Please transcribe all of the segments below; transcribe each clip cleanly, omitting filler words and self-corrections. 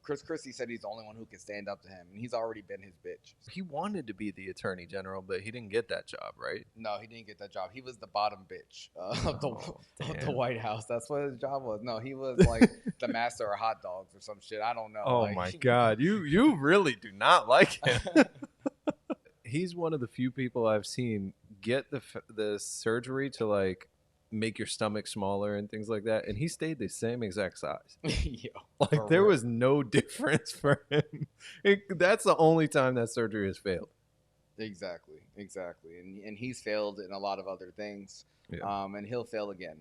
Chris Christie said he's the only one who can stand up to him, and he's already been his bitch. He wanted to be the attorney general, but he didn't get that job, right? No, he didn't get that job. He was the bottom bitch of the White House. That's what his job was. No, he was like the master of hot dogs or some shit. I don't know. Oh like, my God, you really do not like him. He's one of the few people I've seen get the surgery to like make your stomach smaller and things like that, and he stayed the same exact size. Yo, like there was no difference for him. That's the only time that surgery has failed. Exactly, and he's failed in a lot of other things. Yeah. And he'll fail again.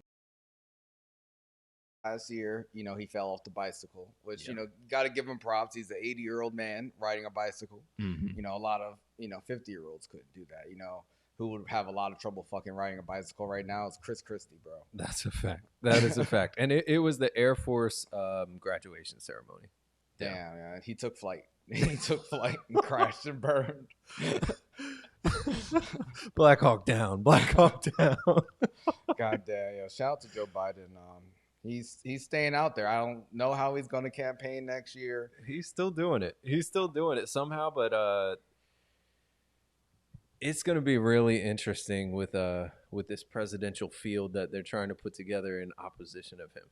Last year, he fell off the bicycle, which got to give him props. He's an 80-year-old man riding a bicycle. Mm-hmm. A lot of 50-year-olds couldn't do that. Who would have a lot of trouble fucking riding a bicycle right now is Chris Christie, bro. That's a fact. That is a fact. And it was the Air Force graduation ceremony. Damn, yeah. He took flight. He took flight and crashed and burned. Black Hawk down. Black Hawk down. God damn, yo. Shout out to Joe Biden. He's staying out there. I don't know how he's going to campaign next year. He's still doing it. Somehow, but it's going to be really interesting with this presidential field that they're trying to put together in opposition of him.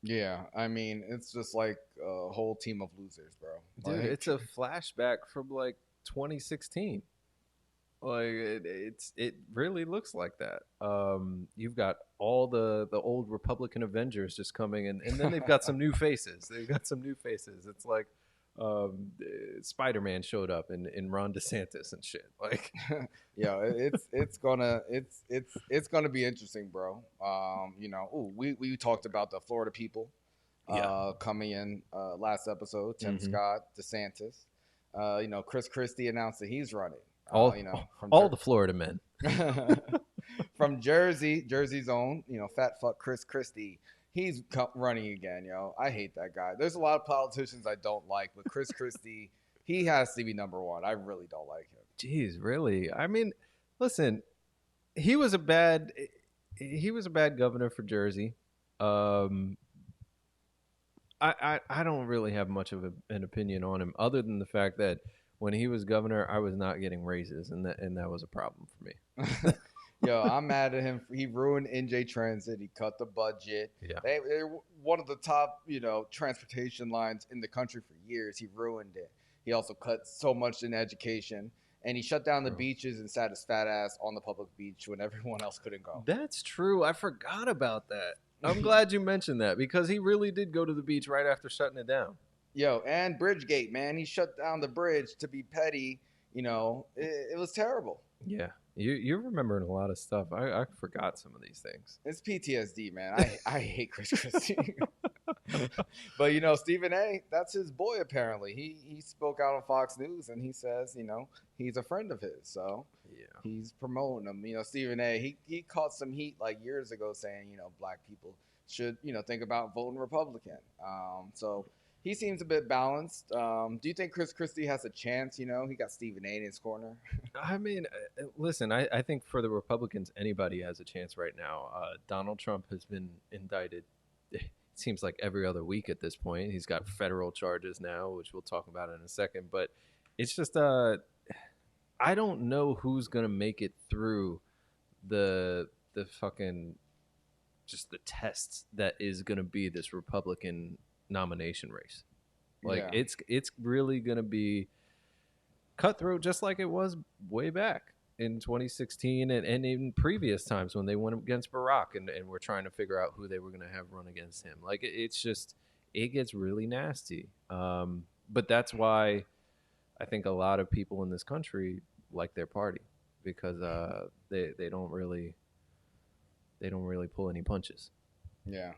Yeah, I mean, it's just like a whole team of losers, bro. Dude, it's a flashback from like 2016. Like it really looks like that. You've got all the old Republican Avengers just coming in, and then they've got some new faces. It's like Spider-Man showed up in Ron DeSantis and shit. Like, it's gonna be interesting, bro. We talked about the Florida people coming in last episode. Tim Scott, DeSantis. Chris Christie announced that he's running. All the Florida men from Jersey's own, fat fuck Chris Christie. He's running again, yo. I hate that guy. There's a lot of politicians I don't like, but Chris Christie, he has to be number one. I really don't like him. Jeez, really? I mean, listen, he was a bad governor for Jersey. I don't really have much of an opinion on him, other than the fact that when he was governor, I was not getting raises, and that was a problem for me. Yo, I'm mad at him. He ruined NJ Transit. He cut the budget. Yeah. They're one of the top, transportation lines in the country for years. He ruined it. He also cut so much in education. And he shut down the beaches and sat his fat ass on the public beach when everyone else couldn't go. That's true. I forgot about that. I'm glad you mentioned that, because he really did go to the beach right after shutting it down. Yo, and Bridgegate, man. He shut down the bridge to be petty. It was terrible. Yeah. You're remembering a lot of stuff. I forgot some of these things. It's PTSD, man. I hate Chris Christie. But, Stephen A., that's his boy, apparently. He spoke out on Fox News, and he says, he's a friend of his. So he's promoting him. Stephen A., he caught some heat like years ago saying, black people should, think about voting Republican. So he seems a bit balanced. Do you think Chris Christie has a chance? He got Stephen A. in his corner. I mean, listen, I think for the Republicans, anybody has a chance right now. Donald Trump has been indicted. It seems like every other week at this point. He's got federal charges now, which we'll talk about in a second. But it's just, I don't know who's going to make it through the fucking, just the tests that is going to be this Republican nomination race. Like, it's really gonna be cutthroat, just like it was way back in 2016 and in previous times when they went against Barack and were trying to figure out who they were gonna have run against him. Like, it's just, it gets really nasty. But that's why I think a lot of people in this country like their party, because they don't really pull any punches. Yeah,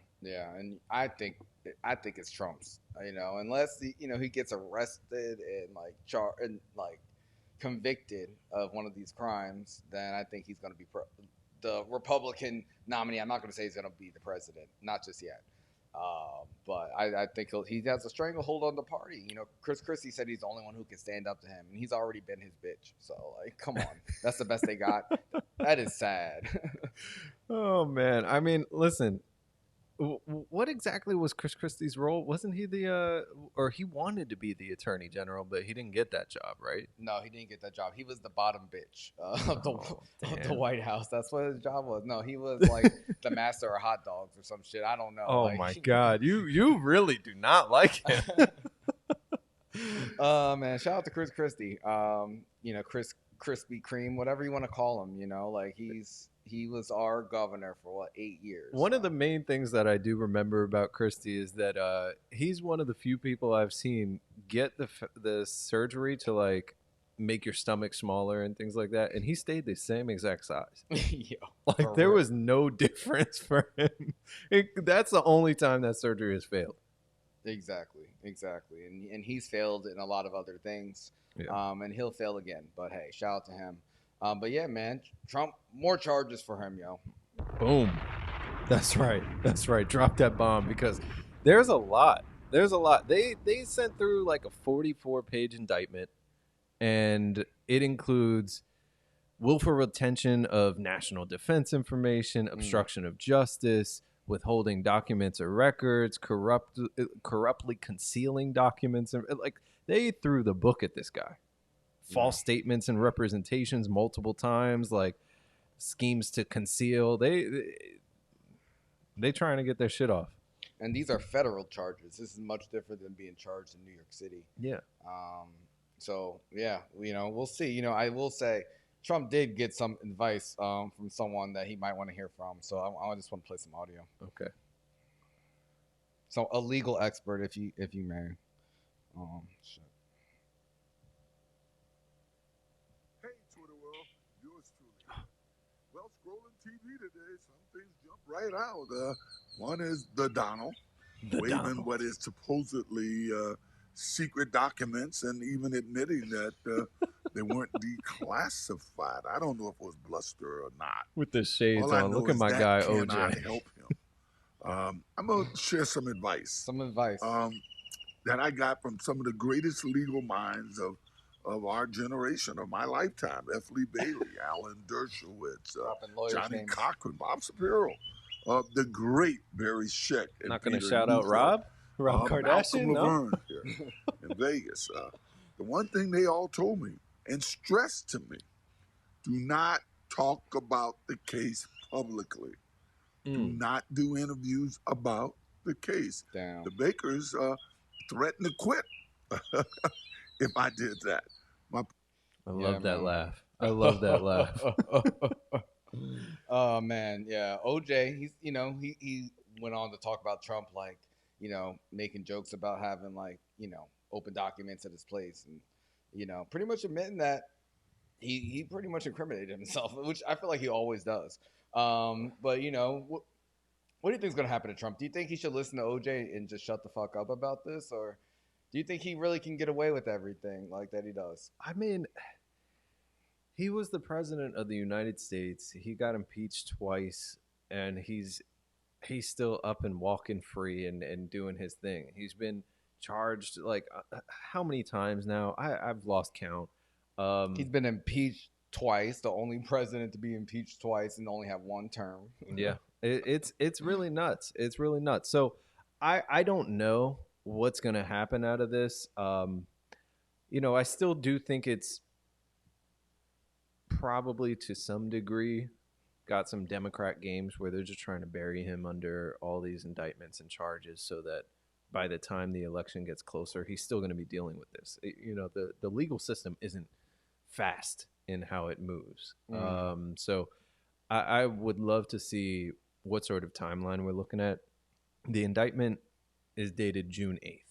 and I think it's Trump's. Unless he gets arrested and convicted of one of these crimes, then I think he's going to be the Republican nominee. I'm not going to say he's going to be the president, not just yet. But I think he has a stranglehold on the party. Chris Christie said he's the only one who can stand up to him, and he's already been his bitch. So, come on. That's the best they got. That is sad. Oh, man. I mean, listen, What exactly was Chris Christie's role? Wasn't he or he wanted to be the attorney general, but he didn't get that job, right? No, he didn't get that job. He was the bottom bitch Oh, of the damn. White House. That's what his job was. No, he was like the master of hot dogs or some shit. I don't know. Oh Like, my God, you really do not like him. man, shout out to Chris Christie. Chris Krispy Kreme, whatever you want to call him. Like he was our governor for what 8 years. One of the main things that I do remember about Christie is that he's one of the few people I've seen get the surgery to like make your stomach smaller and things like that, and he stayed the same exact size. Yo, Like there was no difference for him. That's the only time that surgery has failed. Exactly, and he's failed in a lot of other things, Yeah. and he'll fail again. But hey, shout out to him. But yeah, man, Trump, more charges for him, yo. Boom. That's right. That's right. Drop that bomb because there's a lot. There's a lot. They sent through like a 44-page indictment, and it includes willful retention of national defense information, obstruction of justice, withholding documents or records, corruptly concealing documents, and like they threw the book at this guy. False statements and representations multiple times, like schemes to conceal. They trying to get their shit off. And these are federal charges. This is much different than being charged in New York City. Yeah. So yeah, we'll see. I will say Trump did get some advice from someone that he might want to hear from. So I just want to play some audio. Okay. So a legal expert, if you may. Shit. Hey, Twitter world, yours truly. Well, scrolling TV today, some things jump right out. One is the Donald waving what is supposedly secret documents and even admitting that they weren't declassified. I don't know if it was bluster or not. With the shades All I on. know Look at is my that guy cannot OJ. help him. I'm going to share some advice. That I got from some of the greatest legal minds of our generation, of my lifetime. F. Lee Bailey, Alan Dershowitz, Johnny Cochran, Bob Shapiro, the great Barry Scheck. Not going to shout out Rob Kardashian, Malcolm Laverne here in Vegas. The one thing they all told me and stressed to me, do not talk about the case publicly. Do not do interviews about the case. Damn. The Bakers threatened to quit if I did that. I love that laugh. I love that laugh. Oh man, yeah. OJ, he went on to talk about Trump, like, making jokes about having like, open documents at his place, and pretty much admitting that he pretty much incriminated himself, which I feel like he always does. But what do you think is going to happen to Trump? Do you think he should listen to OJ and just shut the fuck up about this, or do you think he really can get away with everything like that he does? I mean, he was the president of the United States. He got impeached twice, and he's still up and walking free and doing his thing. He's been charged like how many times now? I've lost count. He's been impeached twice, the only president to be impeached twice and only have one term. Yeah, it's really nuts. It's really nuts. So I don't know what's gonna happen out of this. I still do think it's probably to some degree got some Democrat games where they're just trying to bury him under all these indictments and charges so that by the time the election gets closer, he's still going to be dealing with this. The legal system isn't fast in how it moves. So I would love to see what sort of timeline we're looking at. The indictment is dated June 8th.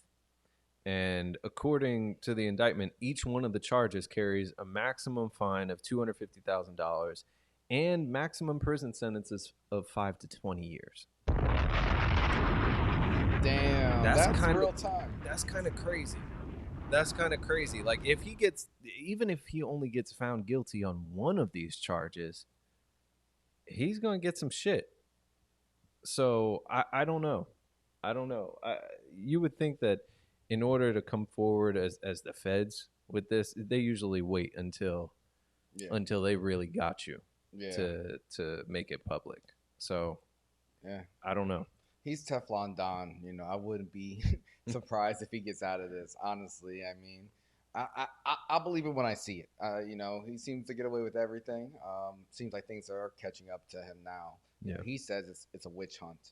And according to the indictment, each one of the charges carries a maximum fine of $250,000 and maximum prison sentences of 5 to 20 years. Damn, that's real time. That's kind of crazy. That's kind of crazy. Like even if he only gets found guilty on one of these charges, he's going to get some shit. So I don't know. You would think that in order to come forward as the feds with this, they usually wait until they really got you to make it public. So I don't know. He's Teflon Don. I wouldn't be surprised if he gets out of this. Honestly, I mean, I believe it when I see it. He seems to get away with everything. Seems like things are catching up to him now. Yeah. He says it's a witch hunt.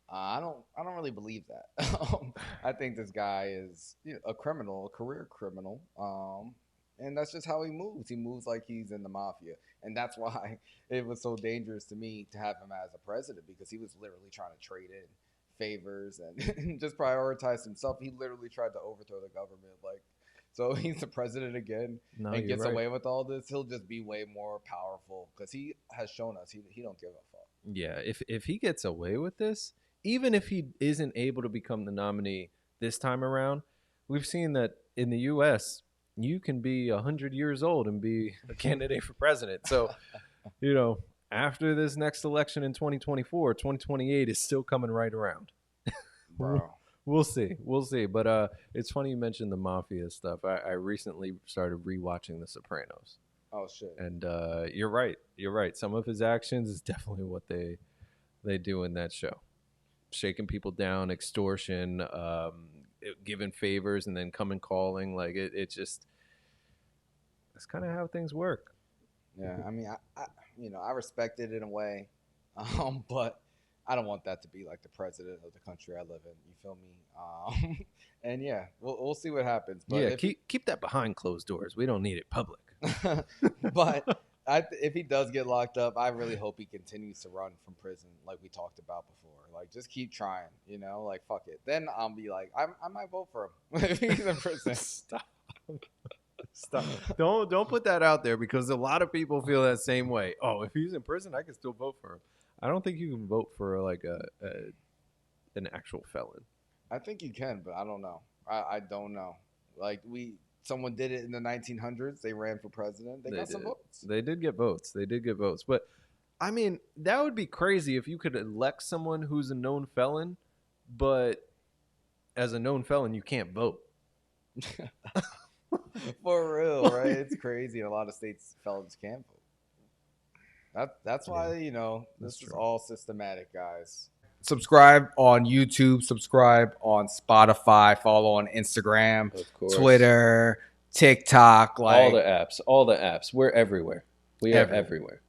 I don't really believe that. I think this guy is a criminal, a career criminal. And that's just how he moves. He moves like he's in the mafia, and that's why it was so dangerous to me to have him as a president, because he was literally trying to trade in favors and just prioritize himself. He literally tried to overthrow the government. So he's the president again and gets away with all this. He'll just be way more powerful because he has shown us he don't give a fuck. Yeah, if he gets away with this, even if he isn't able to become the nominee this time around, we've seen that in the U.S., you can be 100 years old and be a candidate for president. So, after this next election in 2024, 2028 is still coming right around. Bro. We'll see. But it's funny you mentioned the mafia stuff. I recently started rewatching The Sopranos. Oh, shit. And you're right. Some of his actions is definitely what they do in that show. Shaking people down, extortion, giving favors and then coming calling. Like it's just, that's kind of how things work. Yeah, I mean, I respect it in a way, but I don't want that to be like the president of the country I live in. You feel me? And yeah, we'll see what happens. But yeah, keep that behind closed doors. We don't need it public. But if he does get locked up, I really hope he continues to run from prison, like we talked about before. Like, just keep trying, like, fuck it. Then I'll be like, I might vote for him if he's in prison. Stop. Don't put that out there, because a lot of people feel that same way. Oh, if he's in prison, I can still vote for him. I don't think you can vote for like an actual felon. I think you can, but I don't know. I don't know. Like, someone did it in the 1900s. They ran for president. They got some votes. They did get votes. But I mean, that would be crazy if you could elect someone who's a known felon, but as a known felon, you can't vote. For real, right? It's crazy. In a lot of states, felons can't vote. That's why, this is all systematic, guys. Subscribe on YouTube. Subscribe on Spotify. Follow on Instagram, Twitter, TikTok. All the apps. We're everywhere. We are everywhere.